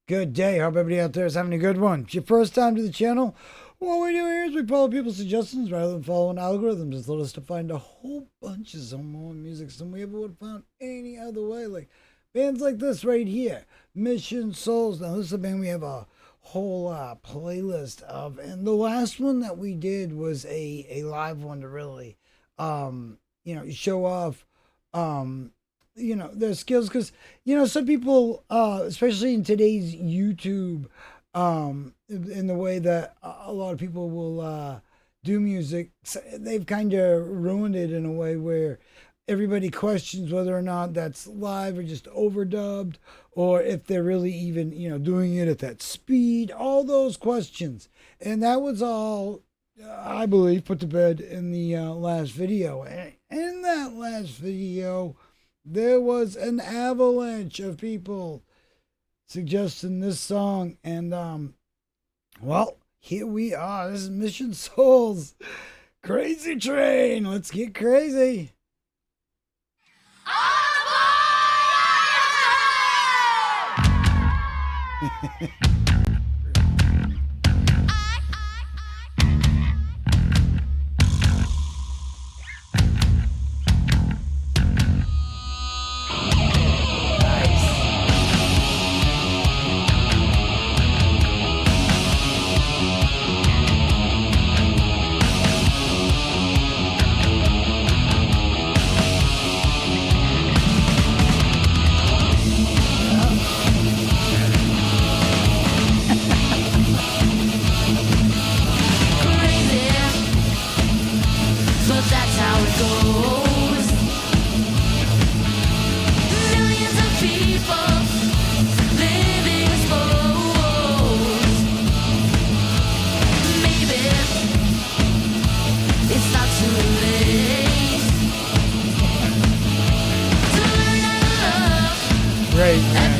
Good day. Hope everybody out there is having a good one. If it's your first time to the channel, what we do here is we follow people's suggestions rather than following algorithms. It's led us to find a whole bunch of some more music than we ever would have found any other way. Like bands like this right here, Mission Souls. Now this is a band we have a whole playlist of, and the last one that we did was a live one to really, show off, their skills, because some people, especially in today's YouTube, in the way that a lot of people will do music, they've kind of ruined it in a way where everybody questions whether or not that's live or just overdubbed, or if they're really even doing it at that speed. All those questions, and that was all, I believe, put to bed in the last video. And in that last video, there was an avalanche of people suggesting this song, and well, here we are. This is Mission Souls, Crazy Train. Let's get crazy. Great, man.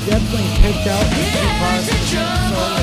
Definitely picked out the two parts of the solo.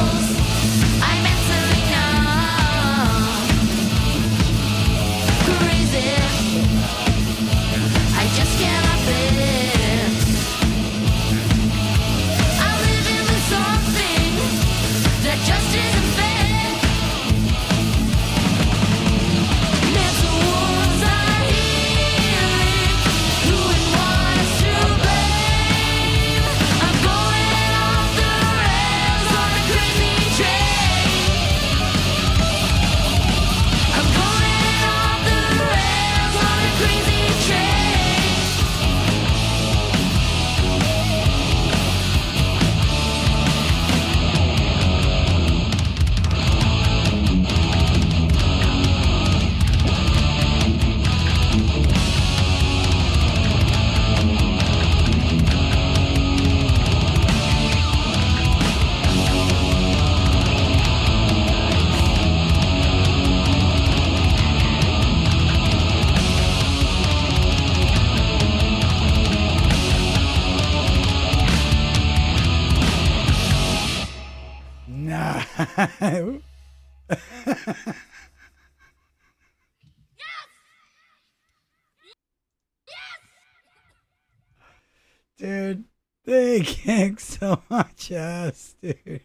Dude, they kick so much ass, dude.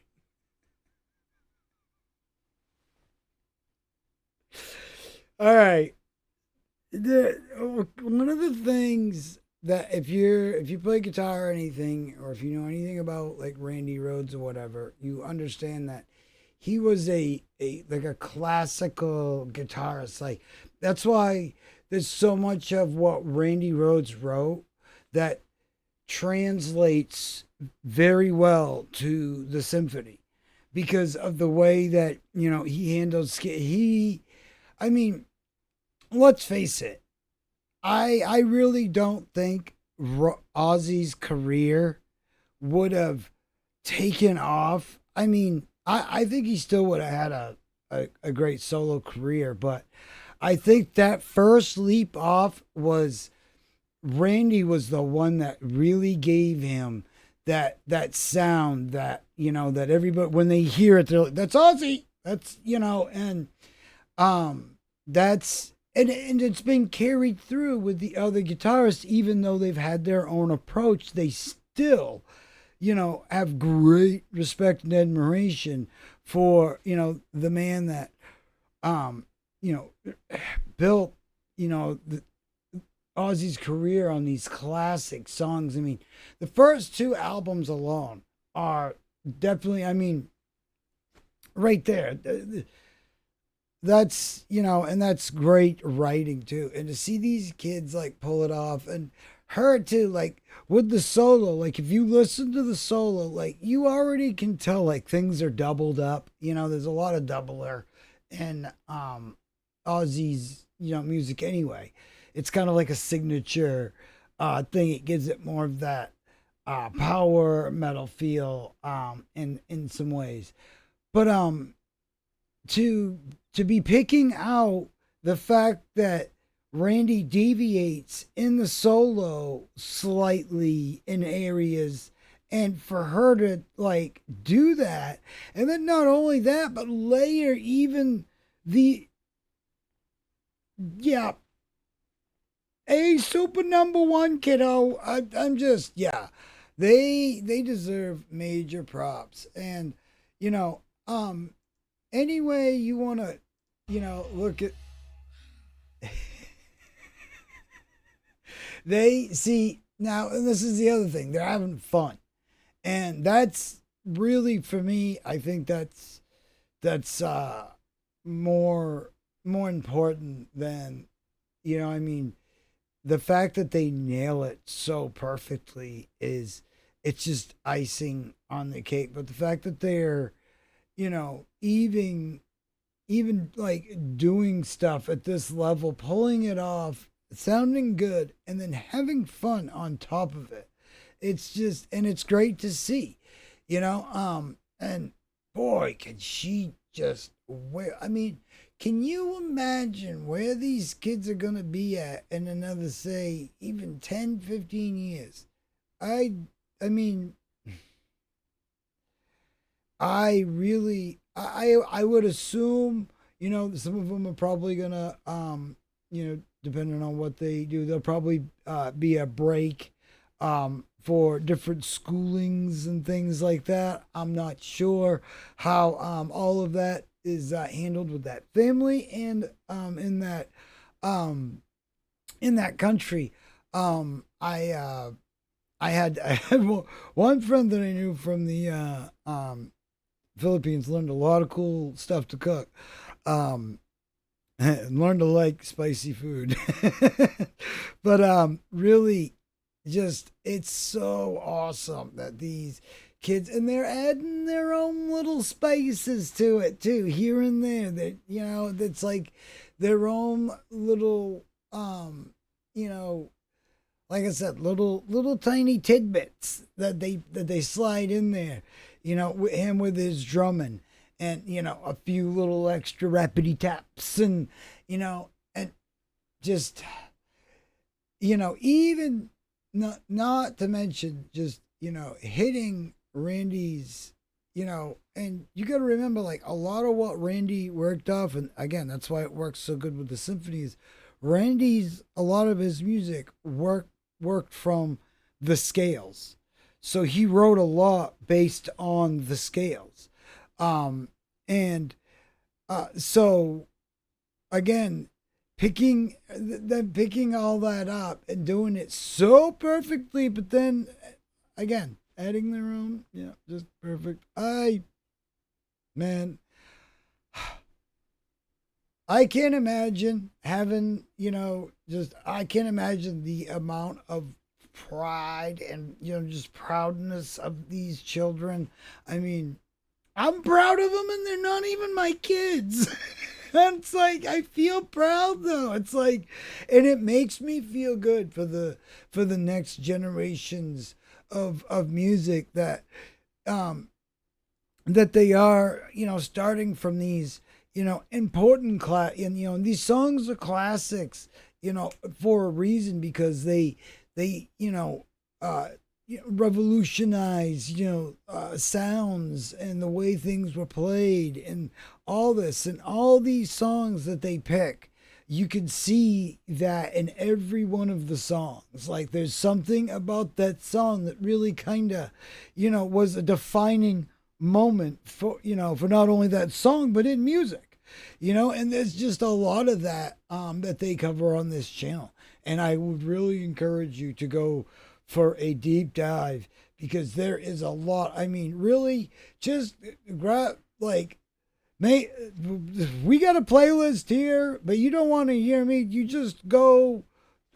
All right. One of the things that if you play guitar or anything, or if you know anything about like Randy Rhoads or whatever, you understand that he was a like a classical guitarist. Like that's why there's so much of what Randy Rhoads wrote that translates very well to the symphony because of the way that he handles he I mean, let's face it. I really don't think Ozzy's career would have taken off. I mean, I think he still would have had a great solo career, but I think that first leap off was Randy was the one that really gave him that sound that that everybody when they hear it they're like, that's Ozzy. That's and that's and it's been carried through with the other guitarists, even though they've had their own approach, they still, have great respect and admiration for, the man that, um, you know, built, the, Ozzy's career on these classic songs. I mean, the first two albums alone are definitely, I mean, right there. That's and that's great writing too, and to see these kids like pull it off, and her too, like with the solo, like if you listen to the solo, like you already can tell like things are doubled up. There's a lot of doubler in Ozzy's music anyway. It's kind of like a signature thing. It gives it more of that power metal feel in some ways, but to be picking out the fact that Randy deviates in the solo slightly in areas, and for her to like do that, and then not only that but layer even the yeah, a super number one, kiddo. I'm just they deserve major props. And you know um anyway you want to look at they see now, and this is the other thing, they're having fun, and that's really, for me, I think that's more important than I mean, the fact that they nail it so perfectly is, it's just icing on the cake. But the fact that they're even like doing stuff at this level, pulling it off, sounding good, and then having fun on top of it. It's just, and it's great to see, and boy, can she just where, I mean, can you imagine where these kids are going to be at in another, say, even 10, 15 years? I, I mean, I really, I would assume, some of them are probably gonna, depending on what they do, there'll probably be a break, for different schoolings and things like that. I'm not sure how all of that is handled with that family and um, in that country. I had one friend that I knew from the Philippines, learned a lot of cool stuff to cook. Um, and learned to like spicy food. But really, just it's so awesome that these kids, and they're adding their own little spices to it too, here and there, that that's like their own little you know like I said, little tiny tidbits that they slide in there. Him with his drumming, and a few little extra rapidy taps, and and just even not to mention just hitting Randy's and you got to remember, like, a lot of what Randy worked off, and again, that's why it works so good with the symphonies. A lot of his music worked from the scales. So he wrote a lot based on the scales. And so again, picking all that up and doing it so perfectly, but then again, adding their own, yeah, just perfect. Man, I can't imagine having, just I can't imagine the amount of pride and, just proudness of these children. I mean, I'm proud of them and they're not even my kids. It's like I feel proud though. It's like, and it makes me feel good for the next generations of music um that they are, starting from these, important and these songs are classics, for a reason, because they revolutionize, sounds and the way things were played and all this and all these songs that they pick. You can see that in every one of the songs. Like there's something about that song that really kind of, was a defining moment for, for not only that song, but in music, and there's just a lot of that, that they cover on this channel. And I would really encourage you to go for a deep dive, because there is a lot. I mean, really, just grab, like, May we got a playlist here, but you don't want to hear me. You just go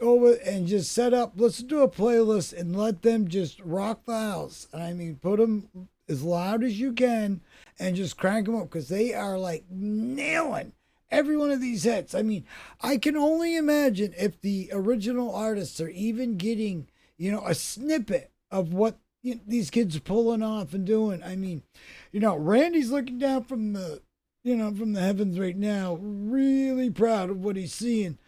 over and just set up. Let's do a playlist and let them just rock the house. And I mean, put them as loud as you can and just crank them up, because they are like nailing every one of these hits. I mean, I can only imagine if the original artists are even getting, a snippet of what, these kids are pulling off and doing. I mean, Randy's looking down from the heavens right now, really proud of what he's seeing.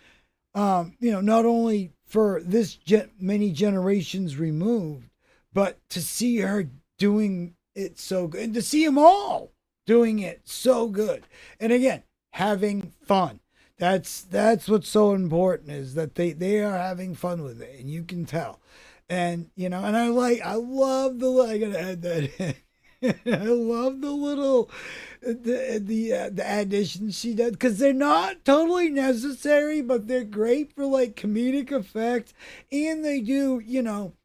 Not only for this many generations removed, but to see her doing it so good, and to see them all doing it so good. And again, having fun. That's what's so important, is that they are having fun with it, and you can tell. And and I love I gotta add that in. I love the little the additions she does, because they're not totally necessary, but they're great for like comedic effect, and they do,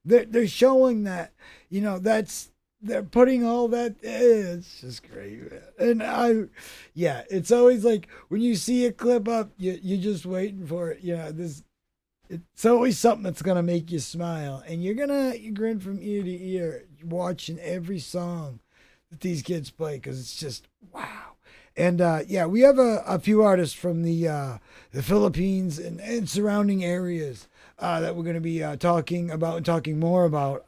they're showing that, that's, they're putting all that. It's just great, man. And yeah, it's always like when you see a clip up, you're just waiting for it. This, it's always something that's gonna make you smile, and you grin from ear to ear watching every song that these kids play, because it's just wow. And yeah, we have a few artists from the Philippines and surrounding areas, that we're going to be talking about and talking more about.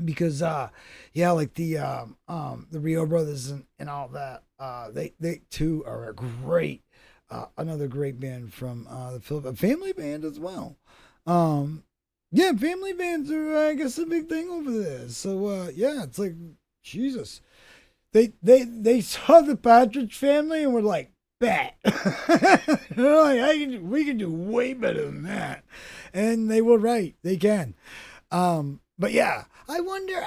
Because yeah, like the Rio brothers and all that, they too are a great, another great band from the Philippines, family band as well. Yeah, family bands are, I guess, a big thing over there. So yeah, it's like, Jesus, they saw the Partridge Family and were like, bet. They're like, we can do way better than that. And they were right. They can. But yeah, I wonder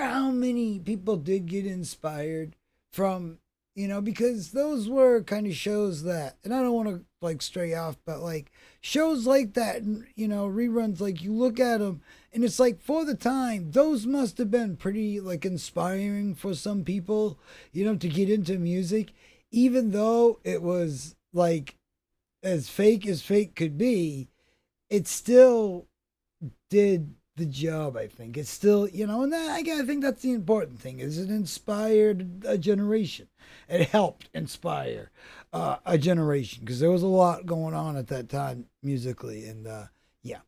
how many people did get inspired from, because those were kind of shows that, and I don't want to like stray off, but like shows like that, reruns, like you look at them and it's like, for the time, those must have been pretty like inspiring for some people, to get into music, even though it was like as fake could be, it still did the job. I think it's still, and I think that's the important thing, is it inspired a generation. It helped inspire a generation, because there was a lot going on at that time musically. And yeah,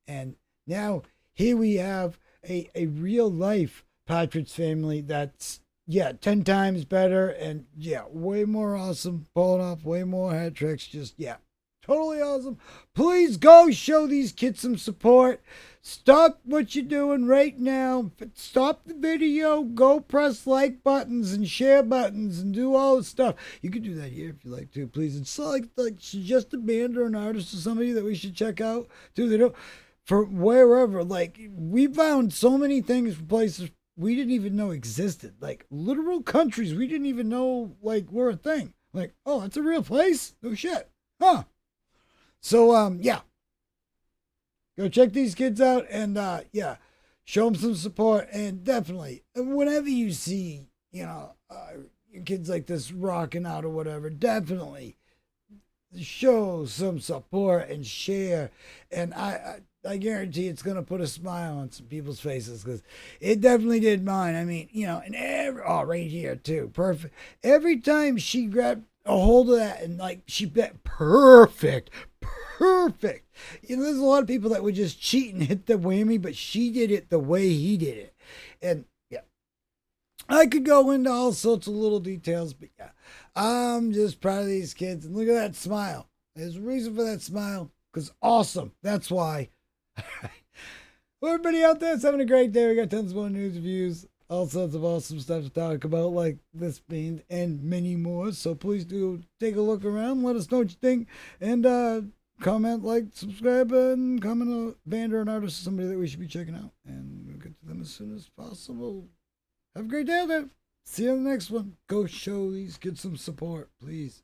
and now here we have a real life Partridge Family that's, yeah, 10 times better, and yeah, way more awesome, pulling off way more hat tricks. Just, yeah, Totally awesome. Please go show these kids some support. Stop what you're doing right now. Stop the video. Go press like buttons and share buttons and do all the stuff. You can do that here if you like to, please. It's like suggest a band or an artist or somebody that we should check out. Do they don't for wherever. Like we found so many things for places we didn't even know existed. Like literal countries we didn't even know like were a thing. Like, oh, that's a real place? No shit. Huh. So yeah, go check these kids out and yeah, show them some support and definitely whenever you see kids like this rocking out or whatever, definitely show some support and share. And I guarantee it's gonna put a smile on some people's faces because it definitely did mine. I mean, and right here too, perfect. Every time she grabbed a hold of that and like she bet perfect. There's a lot of people that would just cheat and hit the whammy, but she did it the way he did it. And yeah, I could go into all sorts of little details, but yeah, I'm just proud of these kids. And look at that smile. There's a reason for that smile because awesome. That's why. Well, everybody out there's having a great day. We got tons more news, reviews, all sorts of awesome stuff to talk about, like this band and many more. So please do take a look around. Let us know what you think. And, comment, like, subscribe, and comment a band or an artist or somebody that we should be checking out. And we'll get to them as soon as possible. Have a great day out there. See you on the next one. Go show these kids some support, please.